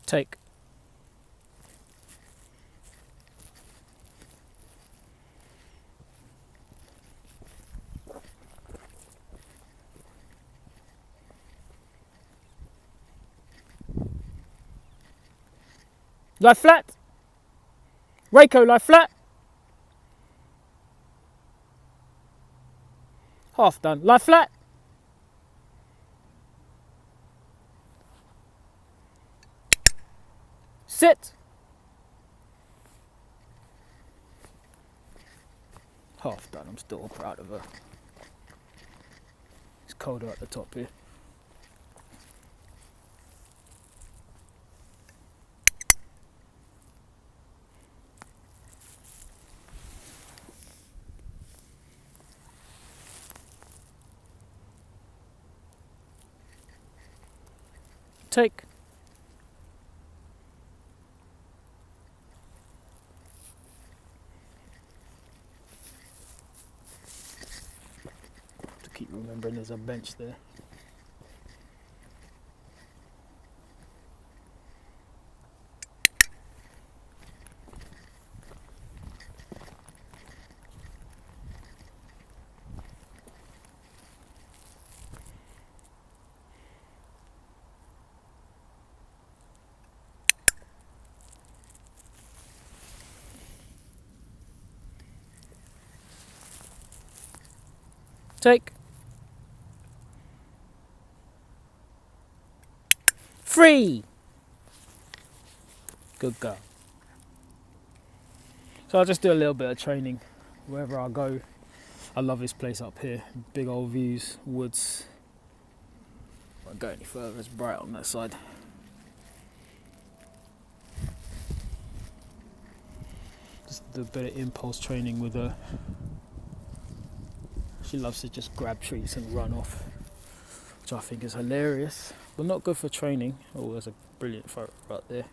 Take. Lie flat. Reiko, lie flat. Half done. Lie flat. Sit. Half done. I'm still proud of her. It's colder at the top here. Take. To keep remembering there's a bench there. Take. 3. Good girl. So I'll just do a little bit of training wherever I go. I love this place up here. Big old views, woods. Won't go any further, it's bright on that side. Just do a bit of impulse training with her. She loves to just grab trees and run off, which I think is hilarious, but not good for training. Oh, there's a brilliant photo right there.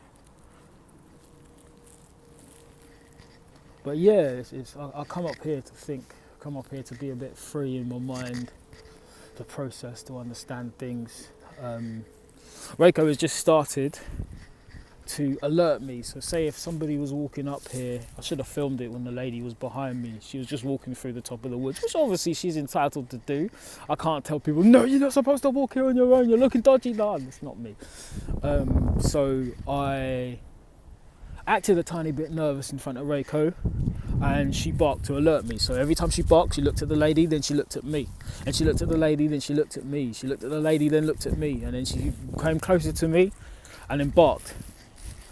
But yeah, I come up here to think, come up here to be a bit free in my mind, to process, to understand things. Reiko has just started to alert me. So say if somebody was walking up here, I should have filmed it when the lady was behind me. She was just walking through the top of the woods, which obviously she's entitled to do. I can't tell people, no, you're not supposed to walk here on your own, you're looking dodgy. No, it's not me. So I acted a tiny bit nervous in front of Reiko, and she barked to alert me. So every time she barked, she looked at the lady, then she looked at me. And she looked at the lady, then she looked at me. She looked at the lady, then looked at me. And then she came closer to me and then barked.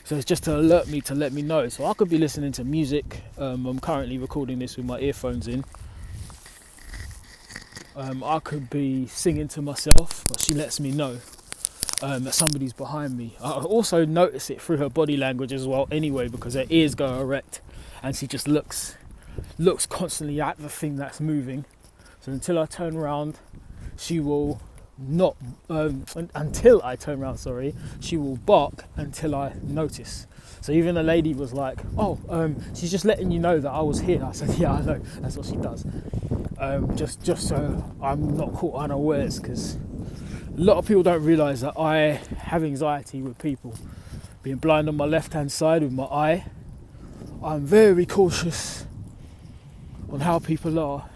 So it's just to alert me, to let me know. So I could be listening to music. I'm currently recording this with my earphones in. I could be singing to myself, but she lets me know that somebody's behind me. I also notice it through her body language as well anyway, because her ears go erect and she just looks constantly at the thing that's moving. So until I turn around, she will not, until I turn around, she will bark until I notice. So even the lady was like, oh, she's just letting you know that I was here. I said, yeah, I know, that's what she does. Just so I'm not caught unawares, because a lot of people don't realise that I have anxiety with people. Being blind on my left hand side with my eye, I'm very cautious on how people are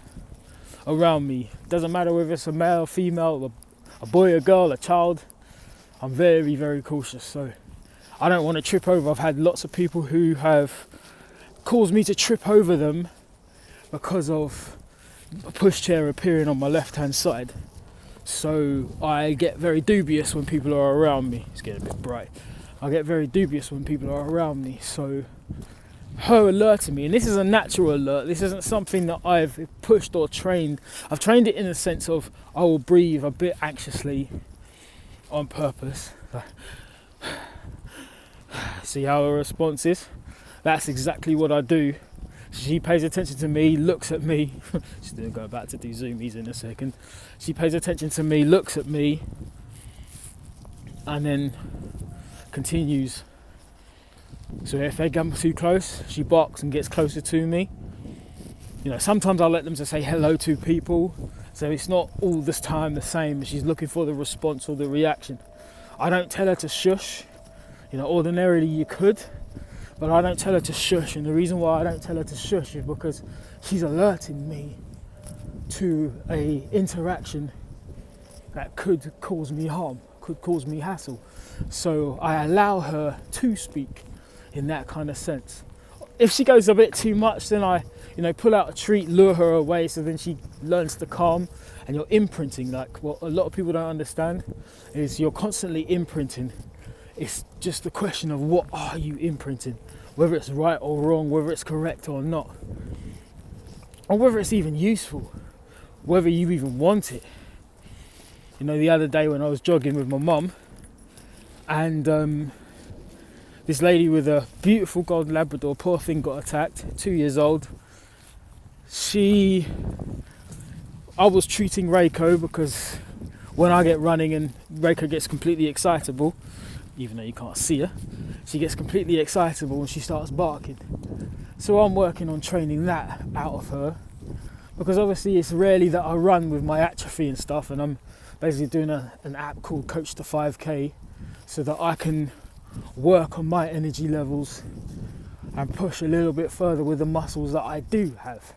around me. Doesn't matter whether it's a male, female, a boy, a girl, a child. I'm very, very cautious. So I don't want to trip over. I've had lots of people who have caused me to trip over them because of a pushchair appearing on my left hand side. So I get very dubious when people are around me. It's getting a bit bright. I get very dubious when people are around me. So her alerting me, and this is a natural alert, this isn't something that I've pushed or trained. I've trained it in the sense of I will breathe a bit anxiously on purpose. See how her response is? That's exactly what I do. She pays attention to me, looks at me. She's going to go back to do zoomies in a second. She pays attention to me, looks at me, and then continues. So if they come too close, she barks and gets closer to me. You know, sometimes I'll let them just say hello to people. So it's not all this time the same. She's looking for the response or the reaction. I don't tell her to shush. You know, ordinarily you could, but I don't tell her to shush. And the reason why I don't tell her to shush is because she's alerting me to a interaction that could cause me harm, could cause me hassle. So I allow her to speak in that kind of sense. If she goes a bit too much, then I, pull out a treat, lure her away, so then she learns to calm. And you're imprinting. Like, what a lot of people don't understand is you're constantly imprinting. It's just a question of what are you imprinting, whether it's right or wrong, whether it's correct or not, or whether it's even useful, whether you even want it. The other day when I was jogging with my mum, and this lady with a beautiful golden Labrador, poor thing, got attacked, 2 years old. I was treating Reiko, because when I get running and Reiko gets completely excitable, even though you can't see her, she gets completely excitable and she starts barking. So I'm working on training that out of her, because obviously it's rarely that I run with my atrophy and stuff, and I'm basically doing an app called Coach to 5K so that I can work on my energy levels and push a little bit further with the muscles that I do have.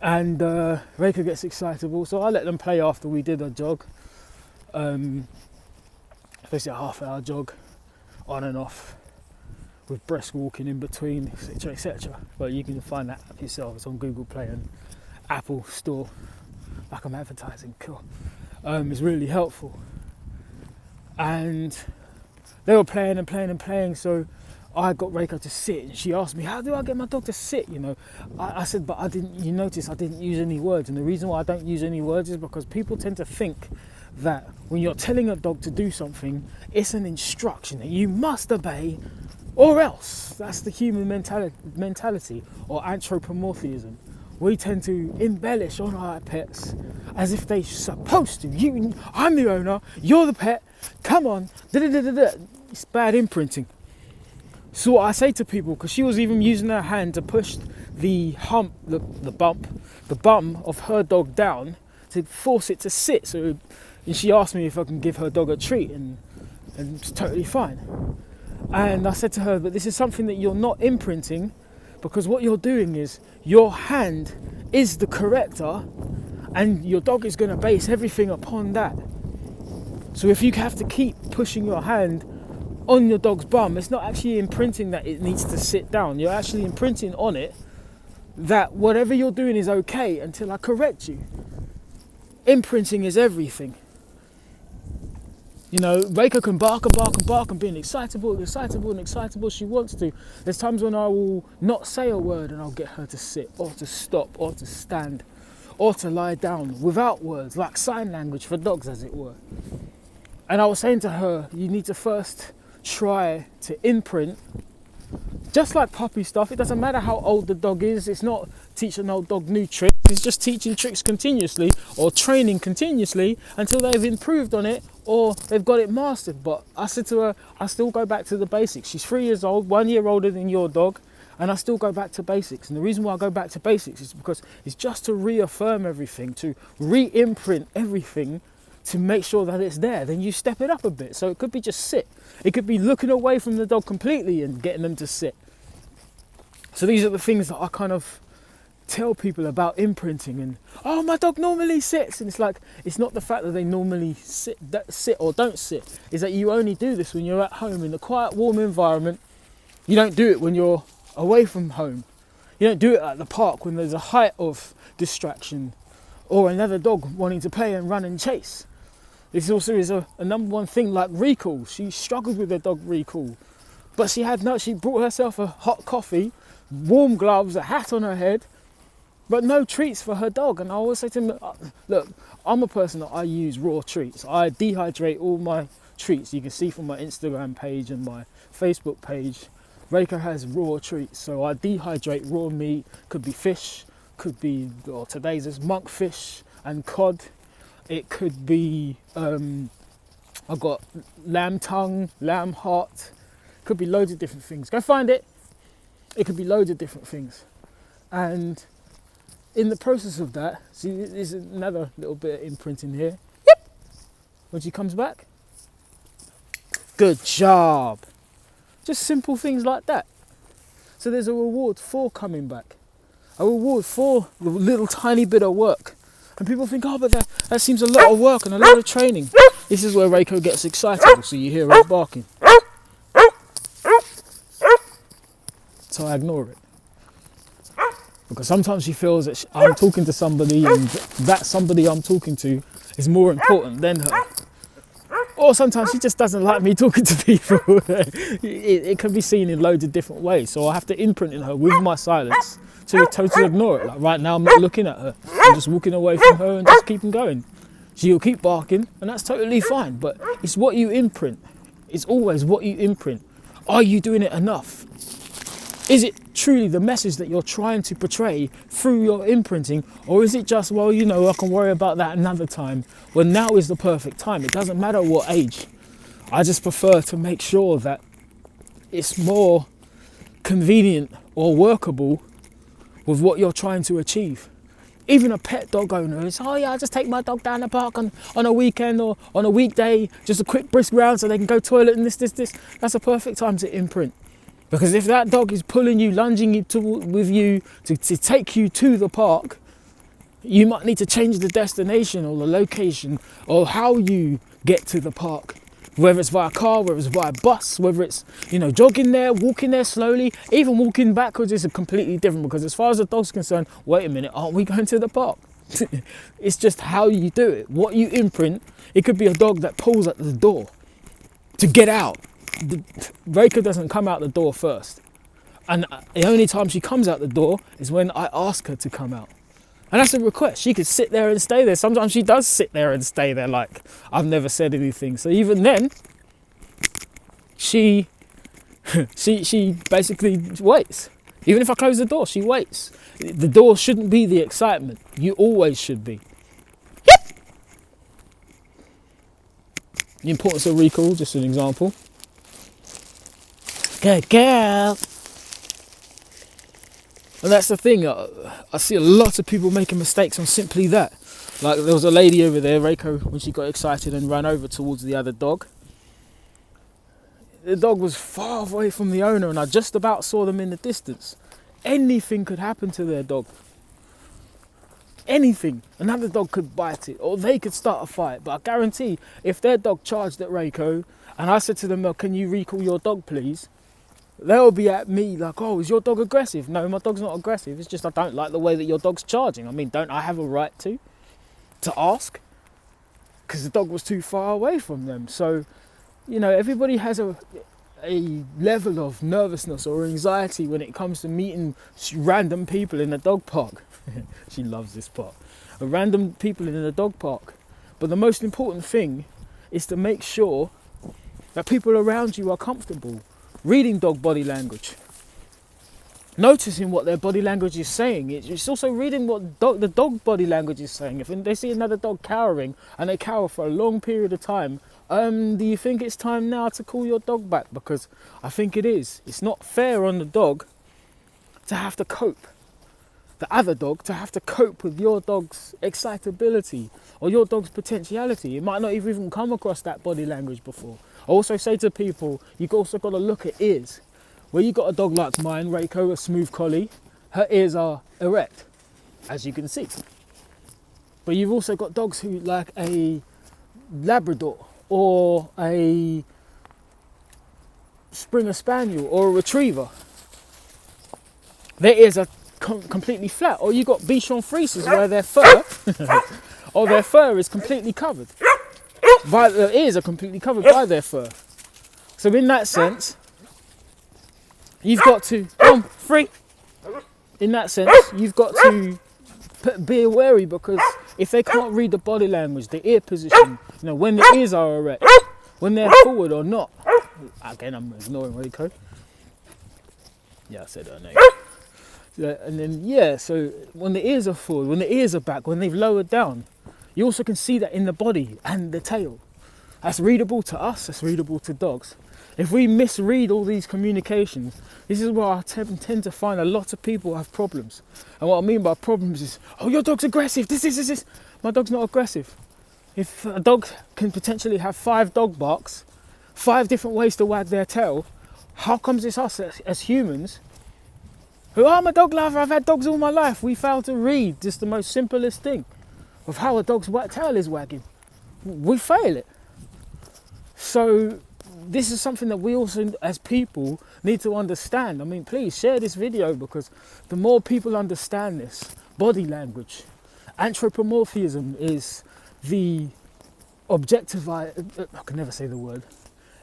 And Reiko gets excitable, so I let them play after we did a jog. Basically a half-hour jog, on and off, with breast walking in between, etc, etc. But you can find that app yourself. It's on Google Play and Apple Store. Like I'm advertising, cool. It's really helpful. And they were playing and playing and playing, so I got Reiko to sit, and she asked me, how do I get my dog to sit? I said, but you notice I didn't use any words. And the reason why I don't use any words is because people tend to think that when you're telling a dog to do something, it's an instruction that you must obey or else. That's the human mentality, or anthropomorphism. We tend to embellish on our pets as if they're supposed to. I'm the owner, you're the pet, come on, da-da-da-da-da. It's bad imprinting. So what I say to people, because she was even using her hand to push the bum of her dog down to force it to sit. So, and she asked me if I can give her dog a treat, and it's totally fine. And I said to her, but this is something that you're not imprinting, because what you're doing is your hand is the corrector, and your dog is going to base everything upon that. So if you have to keep pushing your hand on your dog's bum, it's not actually imprinting that it needs to sit down. You're actually imprinting on it that whatever you're doing is okay until I correct you. Imprinting is everything. Reiko can bark and bark and bark and be excitable she wants to. There's times when I will not say a word and I'll get her to sit, or to stop, or to stand, or to lie down without words, like sign language for dogs, as it were. And I was saying to her, you need to first try to imprint, just like puppy stuff. It doesn't matter how old the dog is. It's not teach an old dog new tricks. It's just teaching tricks continuously, or training continuously until they've improved on it or they've got it mastered. But I said to her, I still go back to the basics. She's 3 years old, 1 year older than your dog, and I still go back to basics. And the reason why I go back to basics is because it's just to reaffirm everything, to re-imprint everything, to make sure that it's there. Then you step it up a bit. So it could be just sit. It could be looking away from the dog completely and getting them to sit. So these are the things that I kind of tell people about imprinting. And oh, my dog normally sits, and it's like, it's not the fact that they normally sit or don't sit, is that you only do this when you're at home in a quiet, warm environment. You don't do it when you're away from home. You don't do it at the park when there's a height of distraction or another dog wanting to play and run and chase. This also is a number one thing, like recall. She struggled with her dog recall, but she brought herself a hot coffee, warm gloves, a hat on her head, but no treats for her dog. And I always say to them, look, I'm a person that I use raw treats. I dehydrate all my treats. You can see from my Instagram page and my Facebook page, Reiko has raw treats. So I dehydrate raw meat, could be fish, could be, or today's is monkfish and cod. It could be, I've got lamb tongue, lamb heart, could be loads of different things. Go find it. It could be loads of different things. And in the process of that, see, there's another little bit of imprinting here. Yep. When she comes back, good job. Just simple things like that. So there's a reward for coming back, a reward for the little tiny bit of work. And people think, oh, but that seems a lot of work and a lot of training. This is where Reiko gets excitable, so you hear her barking. So I ignore it. Because sometimes she feels that I'm talking to somebody and that somebody I'm talking to is more important than her. Or sometimes she just doesn't like me talking to people. It can be seen in loads of different ways. So I have to imprint in her with my silence to totally ignore it. Like right now I'm not looking at her. I'm just walking away from her and just keeping going. She'll keep barking and that's totally fine. But it's what you imprint. It's always what you imprint. Are you doing it enough? Is it truly the message that you're trying to portray through your imprinting? Or is it just, well, you know, I can worry about that another time? Well, now is the perfect time. It doesn't matter what age. I just prefer to make sure that it's more convenient or workable with what you're trying to achieve. Even a pet dog owner is, oh yeah, I'll just take my dog down the park on a weekend or on a weekday, just a quick brisk round so they can go toilet and this. That's a perfect time to imprint. Because if that dog is pulling you, lunging you with you to take you to the park, you might need to change the destination or the location or how you get to the park. Whether it's via car, whether it's via bus, whether it's, you know, jogging there, walking there slowly, even walking backwards is completely different. Because as far as the dog's concerned, wait a minute, aren't we going to the park? It's just how you do it, what you imprint. It could be a dog that pulls at the door to get out. Reiko doesn't come out the door first, and the only time she comes out the door is when I ask her to come out, and that's a request. She could sit there and stay there. Sometimes she does sit there and stay there like I've never said anything. So even then she basically waits. Even if I close the door, she waits. The door shouldn't be the excitement. You always should be. The importance of recall, just an example. Good girl. And that's the thing, I see a lot of people making mistakes on simply that. Like there was a lady over there, Reiko, when she got excited and ran over towards the other dog. The dog was far away from the owner and I just about saw them in the distance. Anything could happen to their dog. Anything. Another dog could bite it or they could start a fight. But I guarantee if their dog charged at Reiko and I said to them, can you recall your dog please? They'll be at me like, oh, is your dog aggressive? No, my dog's not aggressive. It's just I don't like the way that your dog's charging. I mean, don't I have a right to ask? Because the dog was too far away from them. So, you know, everybody has a level of nervousness or anxiety when it comes to meeting random people in a dog park. She loves this part. Random people in a dog park. But the most important thing is to make sure that people around you are comfortable. Reading dog body language, noticing what their body language is saying. It's also reading what the dog body language is saying. If they see another dog cowering and they cower for a long period of time, do you think it's time now to call your dog back? Because I think it is. It's not fair on the dog to have to cope. The other dog to have to cope with your dog's excitability or your dog's potentiality. It might not have even come across that body language before. I also say to people, you've also got to look at ears. Where you got a dog like mine, Reiko, a smooth collie, her ears are erect, as you can see. But you've also got dogs who like a Labrador or a Springer Spaniel or a Retriever. Their ears are completely flat. Or you got Bichon Frises where their fur, or their fur is completely covered. Their ears are completely covered by their fur. So in that sense, you've got to, free. In that sense, you've got to be wary because if they can't read the body language, the ear position, you know, when the ears are erect, when they're forward or not. Again, I'm ignoring Reiko. Yeah, I said her name. And then, so when the ears are forward, when the ears are back, when they've lowered down, you also can see that in the body and the tail. That's readable to us, that's readable to dogs. If we misread all these communications, this is where I tend to find a lot of people have problems. And what I mean by problems is, oh, your dog's aggressive, this. My dog's not aggressive. If a dog can potentially have 5 dog barks, 5 different ways to wag their tail, How comes it's us as humans who, I'm a dog lover, I've had dogs all my life, we fail to read just the most simplest thing of how a dog's tail is wagging. We fail it. So this is something that we also as people need to understand. I mean, please share this video, because the more people understand this, body language, anthropomorphism is the I can never say the word.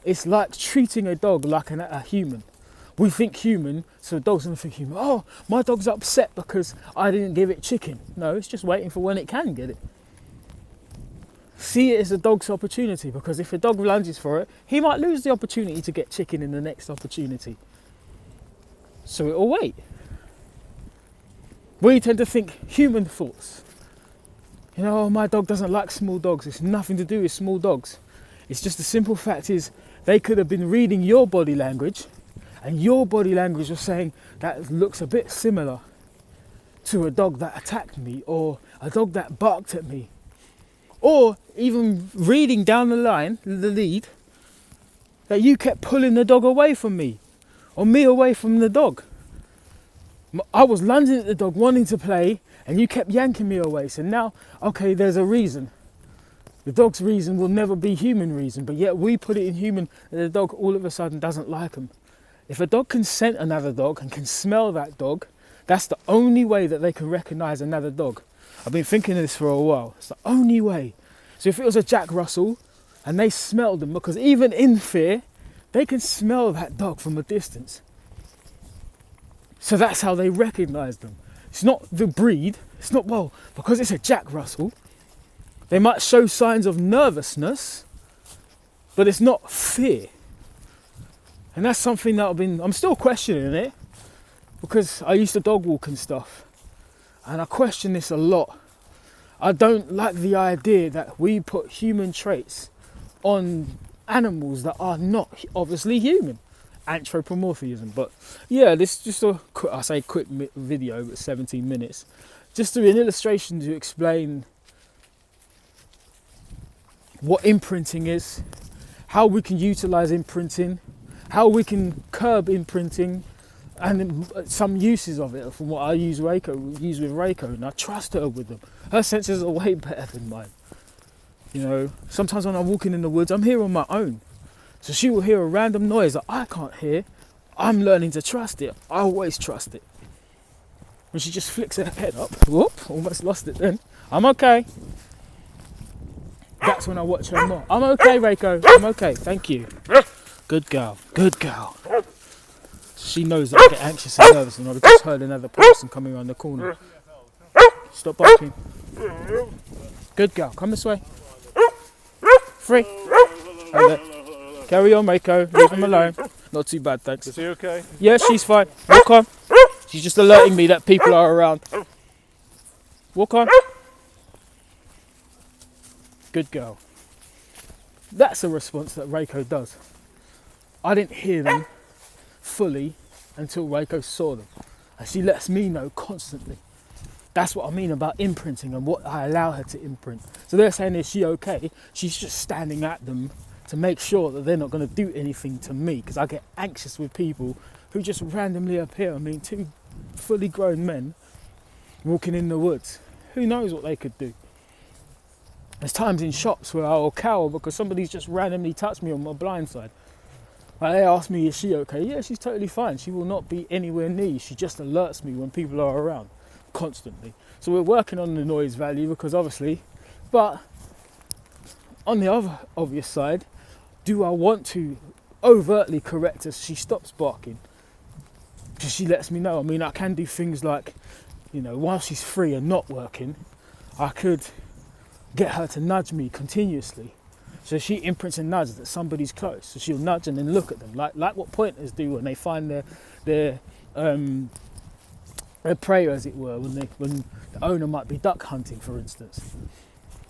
It's like treating a dog like a human. We think human, so dogs don't think human. Oh, my dog's upset because I didn't give it chicken. No, it's just waiting for when it can get it. See it as a dog's opportunity, because if a dog lunges for it, he might lose the opportunity to get chicken in the next opportunity. So it'll wait. We tend to think human thoughts. You know, oh, my dog doesn't like small dogs. It's nothing to do with small dogs. It's just the simple fact is they could have been reading your body language, and your body language was saying that looks a bit similar to a dog that attacked me, or a dog that barked at me. Or even reading down the line, the lead, that you kept pulling the dog away from me, or me away from the dog. I was lunging at the dog, wanting to play, and you kept yanking me away. So now, okay, there's a reason. The dog's reason will never be human reason, but yet we put it in human, and the dog all of a sudden doesn't like them. If a dog can scent another dog and can smell that dog, that's the only way that they can recognise another dog. I've been thinking of this for a while. It's the only way. So if it was a Jack Russell and they smelled them, because even in fear, they can smell that dog from a distance. So that's how they recognise them. It's not the breed. It's not, well, because it's a Jack Russell, they might show signs of nervousness, but it's not fear. And that's something that I'm still questioning it, because I used to dog walk and stuff, and I question this a lot. I don't like the idea that we put human traits on animals that are not obviously human. Anthropomorphism. But yeah, this is just a quick video, but 17 minutes, just to be an illustration to explain what imprinting is, how we can utilize imprinting, how we can curb imprinting, and some uses of it from what I use with Reiko, and I trust her with them. Her senses are way better than mine. You know, sometimes when I'm walking in the woods, I'm here on my own. So she will hear a random noise that I can't hear. I'm learning to trust it. I always trust it. When she just flicks her head up, whoop, almost lost it then. I'm okay. That's when I watch her more. I'm okay, Reiko. I'm okay. Thank you. Good girl. Good girl. She knows that I get anxious and nervous, and I've just heard another person coming around the corner. Stop barking. Good girl. Come this way. Free. Right there. Carry on, Reiko. Leave him alone. Not too bad, thanks. Is he okay? Yeah, she's fine. Walk on. She's just alerting me that people are around. Walk on. Good girl. That's a response that Reiko does. I didn't hear them fully until Reiko saw them, and she lets me know constantly. That's what I mean about imprinting and what I allow her to imprint. So they're saying, is she okay? She's just standing at them to make sure that they're not going to do anything to me, because I get anxious with people who just randomly appear. I mean, two fully grown men walking in the woods. Who knows what they could do? There's times in shops where I'll cower because somebody's just randomly touched me on my blind side. Like, they ask me, is she okay? Yeah, she's totally fine. She will not be anywhere near you. She just alerts me when people are around constantly. So we're working on the noise value, because obviously, but on the other obvious side, do I want to overtly correct her so she stops barking? Because she lets me know. I mean, I can do things like, you know, while she's free and not working, I could get her to nudge me continuously. So she imprints and nudges that somebody's close. So she'll nudge and then look at them, like what pointers do when they find their prey, as it were, when the owner might be duck hunting, for instance.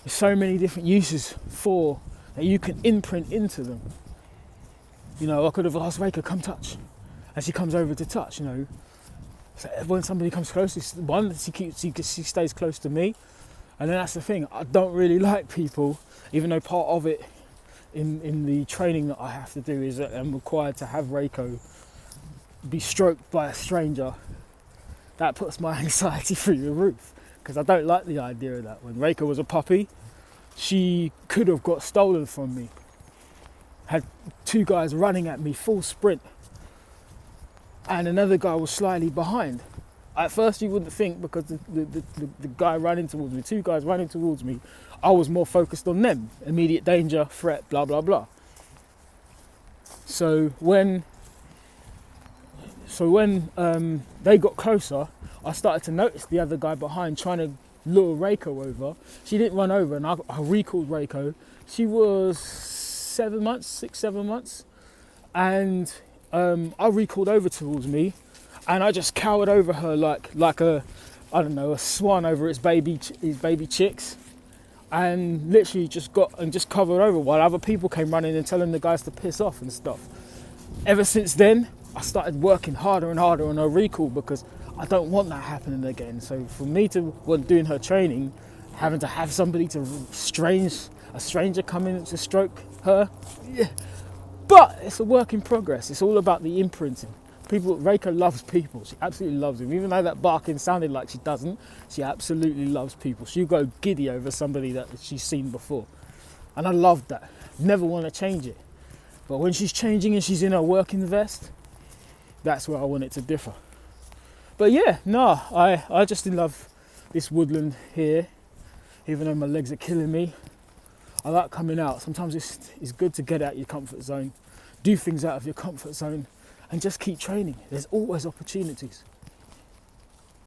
There's so many different uses for that you can imprint into them. You know, I could have asked Reiko, come touch, and she comes over to touch. You know, so when somebody comes close, she stays close to me. And then that's the thing, I don't really like people, even though part of it in the training that I have to do is that I'm required to have Reiko be stroked by a stranger, that puts my anxiety through the roof, because I don't like the idea of that. When Reiko was a puppy, she could have got stolen from me. Had two guys running at me full sprint, and another guy was slightly behind. At first you wouldn't think, because the guy running towards me, two guys running towards me, I was more focused on them. Immediate danger, threat, blah, blah, blah. So when they got closer, I started to notice the other guy behind trying to lure Reiko over. She didn't run over, and I recalled Reiko. She was 6, 7 months. And I recalled over towards me, and I just cowered over her like a swan over its baby chicks, and literally just covered over while other people came running and telling the guys to piss off and stuff. Ever since then, I started working harder and harder on her recall, because I don't want that happening again. So for me to, when doing her training, having to have somebody a stranger come in to stroke her, yeah. But it's a work in progress. It's all about the imprinting. Reiko loves people. She absolutely loves them. Even though that barking sounded like she doesn't, she absolutely loves people. She'll go giddy over somebody that she's seen before. And I love that. Never want to change it. But when she's changing and she's in her working vest, that's where I want it to differ. But yeah, no, I just love this woodland here, even though my legs are killing me. I like coming out. Sometimes it's good to get out your comfort zone, do things out of your comfort zone, and just keep training. There's always opportunities.